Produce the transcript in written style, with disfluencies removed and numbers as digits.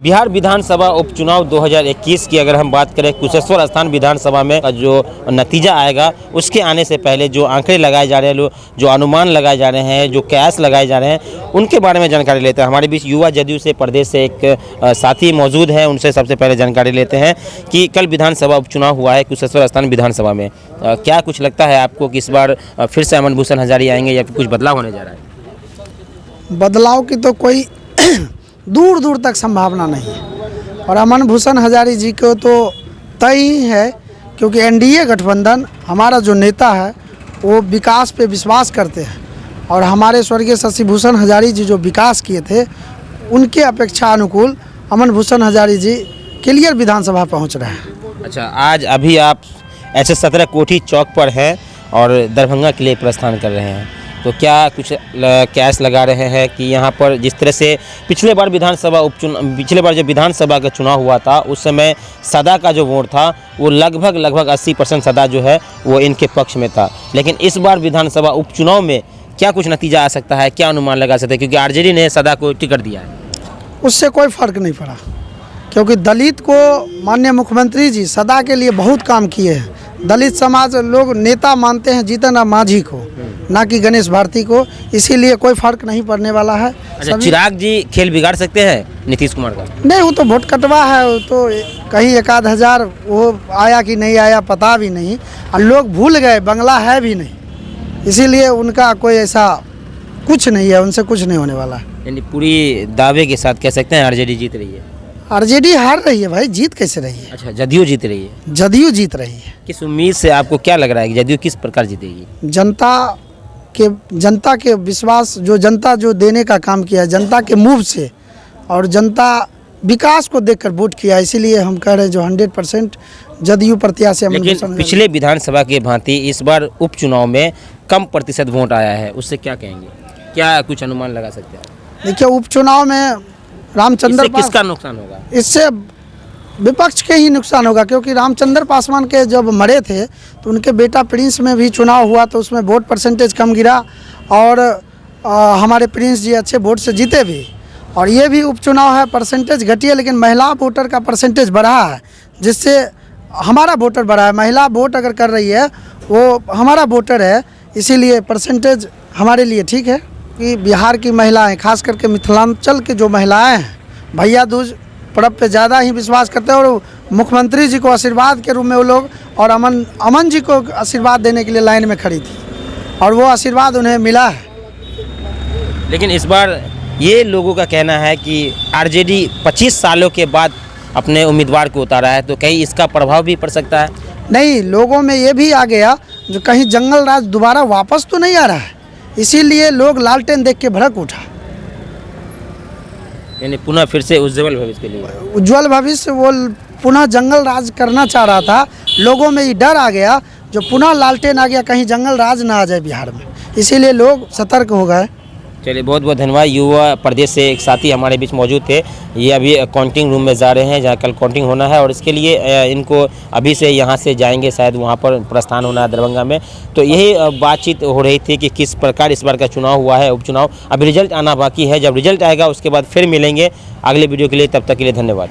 बिहार विधानसभा उपचुनाव 2021 की अगर हम बात करें, कुशेश्वर स्थान विधानसभा में जो नतीजा आएगा उसके आने से पहले जो आंकड़े लगाए जा रहे हैं, जो अनुमान लगाए जा रहे हैं, जो कयास लगाए जा रहे हैं, उनके बारे में जानकारी लेते हैं। हमारे बीच युवा जदयू से प्रदेश से एक साथी मौजूद हैं, उनसे सबसे पहले जानकारी लेते हैं कि कल विधानसभा उपचुनाव हुआ है कुशेश्वर स्थान विधानसभा में। क्या कुछ लगता है आपको कि इस बार फिर से अमन भूषण हजारी आएंगे या फिर कुछ बदलाव होने जा रहा है? बदलाव की तो कोई दूर दूर तक संभावना नहीं है और अमन भूषण हजारी जी को तो तय ही है, क्योंकि एनडीए गठबंधन हमारा जो नेता है वो विकास पे विश्वास करते हैं और हमारे स्वर्गीय शशि भूषण हजारी जी जो विकास किए थे उनके अपेक्षा अनुकूल अमन भूषण हजारी जी क्लियर विधानसभा पहुंच रहे हैं। अच्छा, आज अभी आप ऐसे 17 कोठी चौक पर हैं और दरभंगा के लिए प्रस्थान कर रहे हैं, तो क्या कुछ कैश लगा रहे हैं कि यहाँ पर जिस तरह से पिछले बार जब विधानसभा का चुनाव हुआ था उस समय सदा का जो वोट था वो लगभग 80% सदा जो है वो इनके पक्ष में था, लेकिन इस बार विधानसभा उपचुनाव में क्या कुछ नतीजा आ सकता है, क्या अनुमान लगा सकते हैं? क्योंकि आरजेडी ने सदा को टिकट दिया है। उससे कोई फ़र्क नहीं पड़ा, क्योंकि दलित को माननीय मुख्यमंत्री जी सदा के लिए बहुत काम किए हैं। दलित समाज लोग नेता मानते हैं जीतन राम मांझी को, ना कि गणेश भारती को, इसीलिए कोई फर्क नहीं पड़ने वाला है। अच्छा, चिराग जी खेल बिगाड़ सकते हैं नीतीश कुमार का? नहीं, वो तो वोट कटवा है, वो तो कहीं 1,000 वो आया कि नहीं आया पता भी नहीं और लोग भूल गए, बंगला है भी नहीं, इसीलिए उनका कोई ऐसा कुछ नहीं है, उनसे कुछ नहीं होने वाला है। यानी पूरी दावे के साथ कह सकते हैं आरजेडी जीत रही है? आरजेडी हार रही है भाई, जीत कैसे रही है? अच्छा, जदयू जीत रही है? जदयू जीत रही है। किस उम्मीद से? आपको क्या लग रहा है कि जदयू किस प्रकार जीतेगी? जनता के विश्वास, जो जनता जो देने का काम किया है, जनता के मुंह से और जनता विकास को देखकर वोट किया, इसीलिए हम कह रहे हैं जो 100% जदयू प्रत्याशी। लेकिन पिछले विधानसभा के भांति इस बार उपचुनाव में कम प्रतिशत वोट आया है, उससे क्या कहेंगे? क्या कुछ अनुमान लगा सकते हैं? देखिए, उपचुनाव में रामचंद्र किसका नुकसान होगा? इससे विपक्ष के ही नुकसान होगा, क्योंकि रामचंद्र पासवान के जब मरे थे तो उनके बेटा प्रिंस में भी चुनाव हुआ तो उसमें वोट परसेंटेज कम गिरा और हमारे प्रिंस जी अच्छे वोट से जीते भी। और ये भी उपचुनाव है, परसेंटेज घटी है, लेकिन महिला वोटर का परसेंटेज बढ़ा है, जिससे हमारा वोटर बढ़ा है। महिला वोट अगर कर रही है वो हमारा वोटर है, इसीलिए परसेंटेज हमारे लिए ठीक है। कि बिहार की महिलाएं, खास करके मिथिलांचल की जो महिलाएं हैं, भैया दूज पर्व पे ज़्यादा ही विश्वास करते हैं और मुख्यमंत्री जी को आशीर्वाद के रूप में वो लोग और अमन जी को आशीर्वाद देने के लिए लाइन में खड़ी थी और वो आशीर्वाद उन्हें मिला है। लेकिन इस बार ये लोगों का कहना है कि आरजेडी 25 सालों के बाद अपने उम्मीदवार को उतारा है, तो कहीं इसका प्रभाव भी पड़ सकता है? नहीं, लोगों में ये भी आ गया जो कहीं जंगल राज दोबारा वापस तो नहीं आ रहा है, इसीलिए लोग लालटेन देख के भड़क उठा। यानी पुनः फिर से उज्जवल भविष्य के लिए? उज्जवल भविष्य, वो पुनः जंगल राज करना चाह रहा था। लोगों में ये डर आ गया, जो पुनः लालटेन आ गया, कहीं जंगल राज ना आ जाए बिहार में, इसीलिए लोग सतर्क हो गए। चलिए, बहुत बहुत धन्यवाद। युवा प्रदेश से एक साथी हमारे बीच मौजूद थे, ये अभी काउंटिंग रूम में जा रहे हैं जहाँ कल काउंटिंग होना है और इसके लिए इनको अभी से यहाँ से जाएंगे, शायद वहाँ पर प्रस्थान होना है दरभंगा में। तो यही बातचीत हो रही थी कि किस प्रकार इस बार का चुनाव हुआ है, उपचुनाव। अभी रिजल्ट आना बाकी है, जब रिजल्ट आएगा उसके बाद फिर मिलेंगे अगले वीडियो के लिए। तब तक के लिए धन्यवाद।